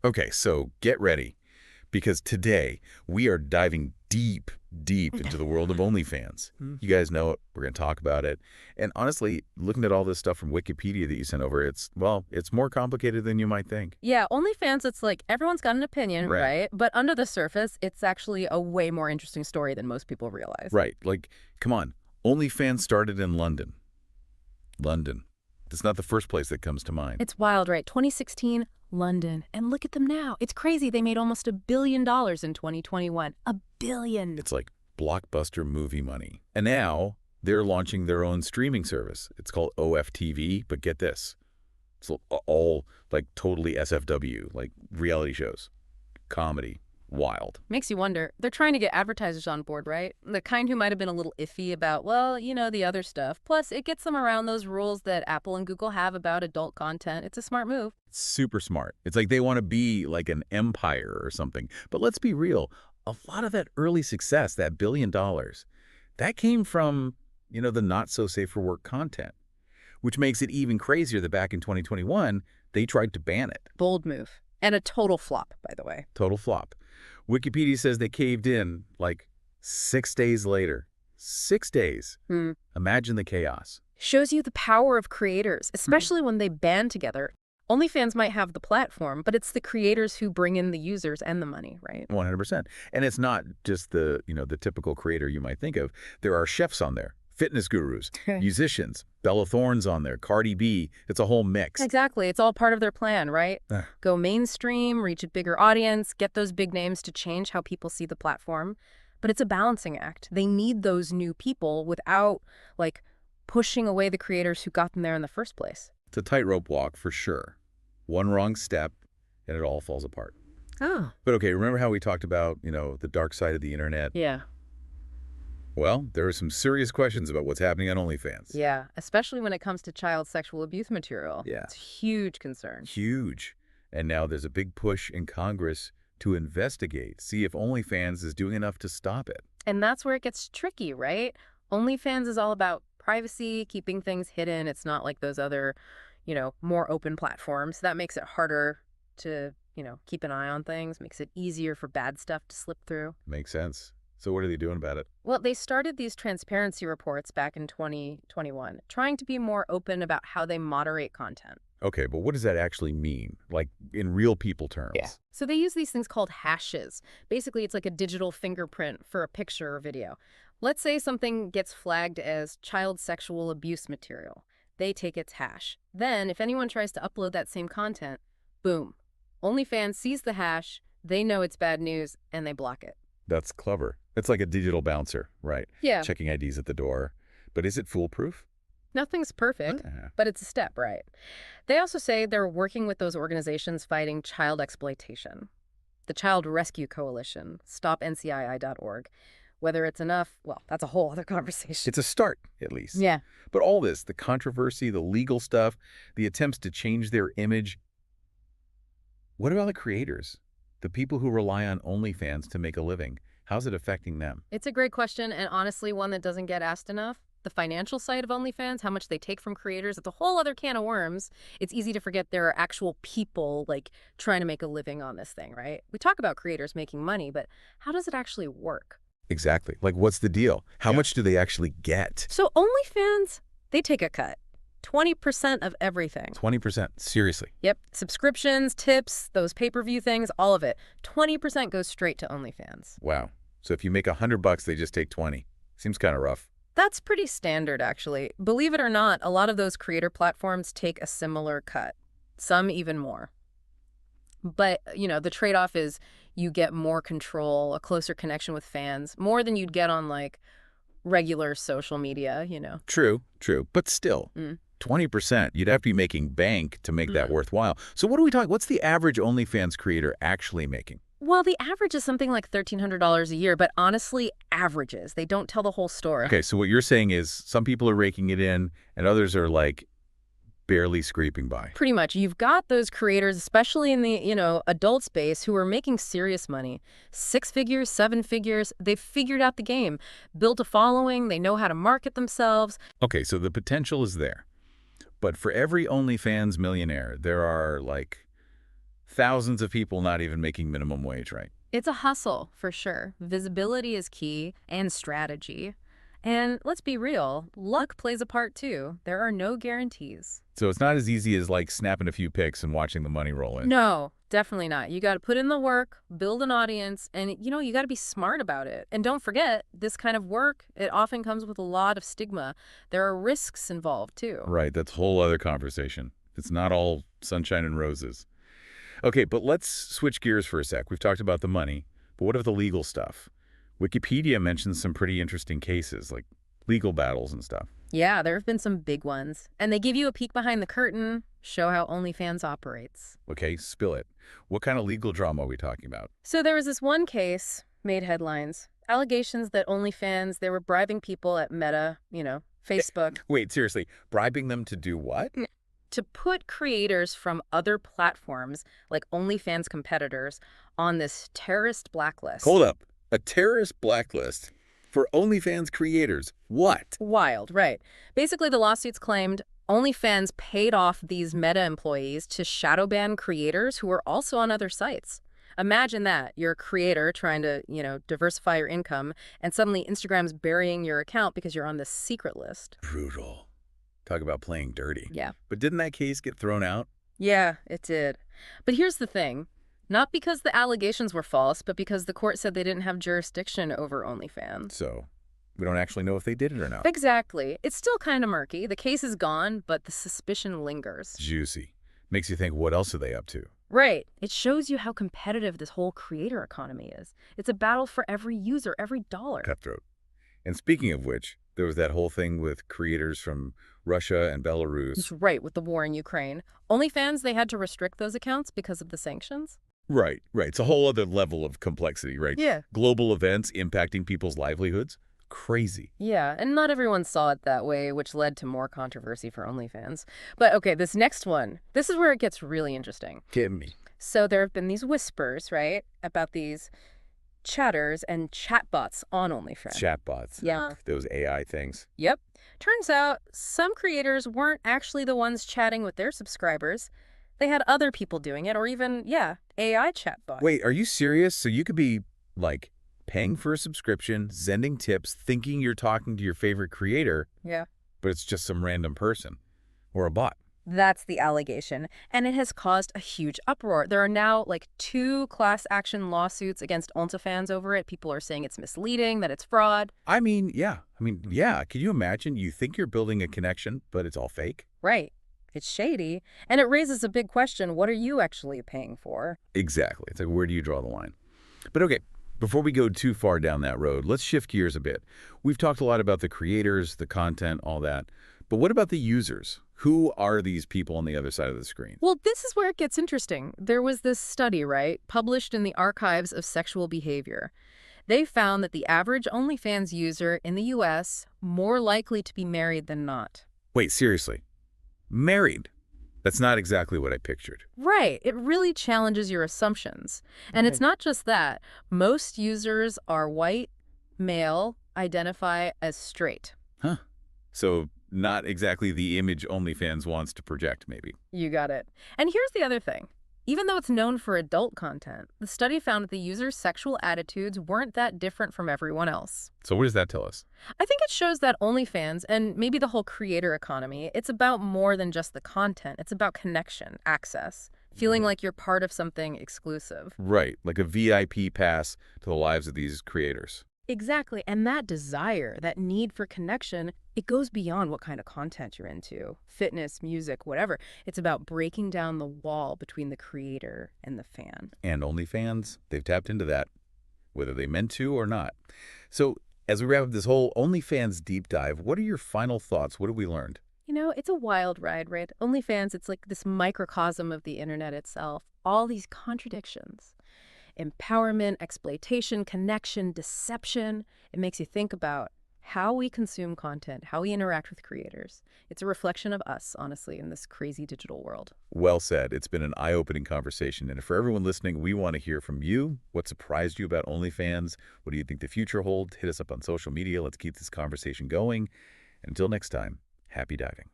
Okay, so get ready, because today we are diving deep, deep into the world of OnlyFans. You guys know it. We're going to talk about it. And honestly, looking at all this stuff from Wikipedia that you sent over, it's more complicated than you might think. Yeah, OnlyFans, it's like everyone's got an opinion, Right. right? But under the surface, it's actually a way more interesting story than most people realize. Right. Like, come on. OnlyFans started in London. London. That's not the first place that comes to mind. It's wild, right? 2016, London. And look at them now. It's crazy. They made almost $1 billion in 2021. $1 billion. It's like blockbuster movie money. And now they're launching their own streaming service. It's called OFTV, but get this. It's all like totally SFW, like reality shows, comedy, wild. Makes you wonder. They're trying to get advertisers on board, right? The kind who might have been a little iffy about, well, the other stuff. Plus, it gets them around those rules that Apple and Google have about adult content. It's a smart move. Super smart. It's like they want to be like an empire or something. But let's be real. A lot of that early success, that $1 billion, that came from, the not so safe for work content, which makes it even crazier that back in 2021, they tried to ban it. Bold move. And a total flop, by the way. Total flop. Wikipedia says they caved in like 6 days later. 6 days. Imagine the chaos. Shows you the power of creators, especially when they band together. OnlyFans might have the platform, but it's the creators who bring in the users and the money, right? 100%. And it's not just the typical creator you might think of. There are chefs on there, fitness gurus, musicians, Bella Thorne's on there, Cardi B. It's a whole mix. Exactly. It's all part of their plan, right? Go mainstream, reach a bigger audience, get those big names to change how people see the platform. But it's a balancing act. They need those new people without, pushing away the creators who got them there in the first place. It's a tightrope walk for sure. One wrong step, and it all falls apart. Oh. But okay, remember how we talked about, the dark side of the internet? Yeah. Well, there are some serious questions about what's happening on OnlyFans. Yeah, especially when it comes to child sexual abuse material. Yeah. It's a huge concern. Huge. And now there's a big push in Congress to investigate, see if OnlyFans is doing enough to stop it. And that's where it gets tricky, right? OnlyFans is all about privacy, keeping things hidden. It's not like those other, more open platforms. That makes it harder to, keep an eye on things, makes it easier for bad stuff to slip through. Makes sense. So what are they doing about it? Well, they started these transparency reports back in 2021, trying to be more open about how they moderate content. Okay, but what does that actually mean? Like in real people terms? Yeah. So they use these things called hashes. Basically, it's like a digital fingerprint for a picture or video. Let's say something gets flagged as child sexual abuse material. They take its hash. Then, if anyone tries to upload that same content, boom. OnlyFans sees the hash, they know it's bad news, and they block it. That's clever. It's like a digital bouncer, right? Yeah. Checking IDs at the door. But is it foolproof? Nothing's perfect, but it's a step, right? They also say they're working with those organizations fighting child exploitation. The Child Rescue Coalition, stopncii.org. Whether it's enough, well, that's a whole other conversation. It's a start, at least. Yeah. But all this, the controversy, the legal stuff, the attempts to change their image, what about the creators? The people who rely on OnlyFans to make a living? How's it affecting them? It's a great question, and honestly, one that doesn't get asked enough. The financial side of OnlyFans, how much they take from creators, it's a whole other can of worms. It's easy to forget there are actual people, trying to make a living on this thing, right? We talk about creators making money, but how does it actually work? Exactly. What's the deal? How much do they actually get? So OnlyFans, they take a cut. 20% of everything. 20%. Seriously. Yep. Subscriptions, tips, those pay-per-view things, all of it. 20% goes straight to OnlyFans. Wow. So if you make $100, they just take 20. Seems kind of rough. That's pretty standard, actually. Believe it or not, a lot of those creator platforms take a similar cut. Some even more. But, the trade-off is you get more control, a closer connection with fans, more than you'd get on, regular social media, True. But still, 20%, you'd have to be making bank to make that worthwhile. So what are we talking? What's the average OnlyFans creator actually making? Well, the average is something like $1,300 a year, but honestly, averages. They don't tell the whole story. Okay, so what you're saying is some people are raking it in and others are barely scraping by. Pretty much. You've got those creators, especially in the, adult space, who are making serious money. 6 figures, 7 figures. They've figured out the game, built a following. They know how to market themselves. Okay, so the potential is there. But for every OnlyFans millionaire, there are Thousands of people not even making minimum wage, right? It's a hustle, for sure. Visibility is key, and strategy. And let's be real, luck plays a part too. There are no guarantees. So it's not as easy as like snapping a few pics and watching the money roll in. No, definitely not. You got to put in the work, build an audience, and you got to be smart about it. And don't forget, this kind of work, it often comes with a lot of stigma. There are risks involved too. Right, that's a whole other conversation. It's not all sunshine and roses. Okay, but let's switch gears for a sec. We've talked about the money, but what of the legal stuff? Wikipedia mentions some pretty interesting cases, like legal battles and stuff. Yeah, there have been some big ones. And they give you a peek behind the curtain, show how OnlyFans operates. Okay, spill it. What kind of legal drama are we talking about? So there was this one case, made headlines. Allegations that OnlyFans, they were bribing people at Meta, Facebook. Wait, seriously, bribing them to do what? To put creators from other platforms, like OnlyFans competitors, on this terrorist blacklist. Hold up. A terrorist blacklist for OnlyFans creators. What? Wild, right. Basically, the lawsuits claimed OnlyFans paid off these Meta employees to shadow ban creators who were also on other sites. Imagine that. You're a creator trying to, diversify your income, and suddenly Instagram's burying your account because you're on this secret list. Brutal. Talk about playing dirty. Yeah. But didn't that case get thrown out? Yeah, it did. But here's the thing. Not because the allegations were false, but because the court said they didn't have jurisdiction over OnlyFans. So we don't actually know if they did it or not. Exactly. It's still kind of murky. The case is gone, but the suspicion lingers. Juicy. Makes you think, what else are they up to? Right. It shows you how competitive this whole creator economy is. It's a battle for every user, every dollar. Cutthroat. And speaking of which, there was that whole thing with creators from Russia and Belarus. That's right, with the war in Ukraine. OnlyFans, they had to restrict those accounts because of the sanctions. Right. It's a whole other level of complexity, right? Yeah. Global events impacting people's livelihoods. Crazy. Yeah, and not everyone saw it that way, which led to more controversy for OnlyFans. But okay, this next one, this is where it gets really interesting. Give me. So there have been these whispers, right, about these chatters and chatbots on OnlyFans. Chatbots. Yeah. Those AI things. Yep. Turns out some creators weren't actually the ones chatting with their subscribers. They had other people doing it, or even, AI chatbots. Wait, are you serious? So you could be, like, paying for a subscription, sending tips, thinking you're talking to your favorite creator. Yeah. But it's just some random person or a bot. That's the allegation, and it has caused a huge uproar. There are now, 2 class action lawsuits against OnlyFans over it. People are saying it's misleading, that it's fraud. Yeah. Can you imagine? You think you're building a connection, but it's all fake? Right. It's shady, and it raises a big question. What are you actually paying for? Exactly. It's like, where do you draw the line? But okay, before we go too far down that road, let's shift gears a bit. We've talked a lot about the creators, the content, all that. But what about the users? Who are these people on the other side of the screen? Well, this is where it gets interesting. There was this study, right, published in the Archives of Sexual Behavior. They found that the average OnlyFans user in the U.S. more likely to be married than not. Wait, seriously? Married? That's not exactly what I pictured. Right. It really challenges your assumptions. And it's not just that. Most users are white, male, identify as straight. Huh. So not exactly the image OnlyFans wants to project, maybe. You got it. And here's the other thing. Even though it's known for adult content, the study found that the users' sexual attitudes weren't that different from everyone else. So what does that tell us? I think it shows that OnlyFans, and maybe the whole creator economy, it's about more than just the content. It's about connection, access, feeling like you're part of something exclusive. Right, like a VIP pass to the lives of these creators. Exactly, and that desire, that need for connection, it goes beyond what kind of content you're into. Fitness, music, whatever. It's about breaking down the wall between the creator and the fan. And OnlyFans, they've tapped into that, whether they meant to or not. So as we wrap up this whole OnlyFans deep dive, what are your final thoughts? What have we learned? It's a wild ride, right? OnlyFans, it's like this microcosm of the internet itself. All these contradictions. Empowerment, exploitation, connection, deception. It makes you think about how we consume content, how we interact with creators. It's a reflection of us, honestly, in this crazy digital world. Well said. It's been an eye-opening conversation. And for everyone listening, we want to hear from you. What surprised you about OnlyFans? What do you think the future holds? Hit us up on social media. Let's keep this conversation going. Until next time, happy diving.